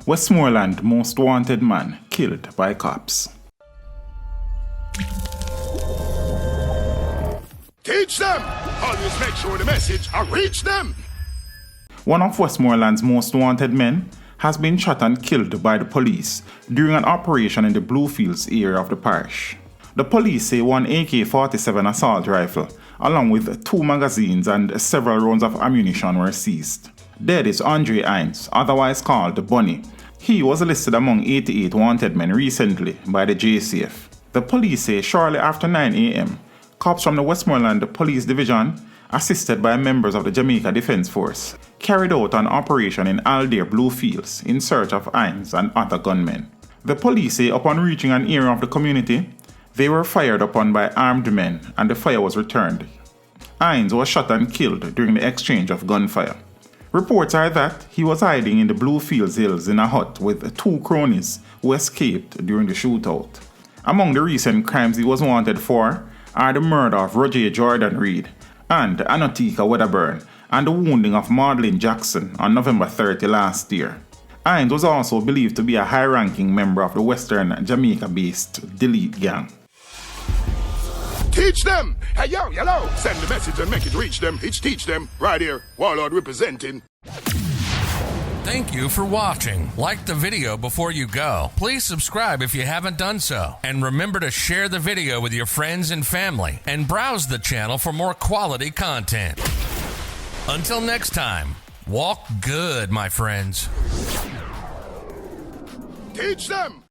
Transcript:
Westmoreland most wanted man killed by cops. Teach them! Always make sure the message will reach them! One of Westmoreland's most wanted men has been shot and killed by the police during an operation in the Bluefields area of the parish. The police say one AK-47 assault rifle, along with 2 magazines and several rounds of ammunition were seized. Dead is Andre Hinds, otherwise called Bunny. He was listed among 88 wanted men recently by the JCF. The police say shortly after 9 a.m., cops from the Westmoreland Police Division, assisted by members of the Jamaica Defense Force, carried out an operation in Alder Bluefields in search of Hinds and other gunmen. The police say upon reaching an area of the community, they were fired upon by armed men and the fire was returned. Hinds was shot and killed during the exchange of gunfire. Reports are that he was hiding in the Bluefields Hills in a hut with 2 cronies who escaped during the shootout. Among the recent crimes he was wanted for are the murder of Roger Jordan Reed and Anotika Wedderburn and the wounding of Maudlin Jackson on November 30 last year. Hinds was also believed to be a high-ranking member of the Western Jamaica-based Delete Gang. Teach them! Hey yo, hello! Send the message and make it reach them. It's teach them. Right here, Warlord representing. Thank you for watching. Like the video before you go. Please subscribe if you haven't done so. And remember to share the video with your friends and family. And browse the channel for more quality content. Until next time, walk good, my friends. Teach them!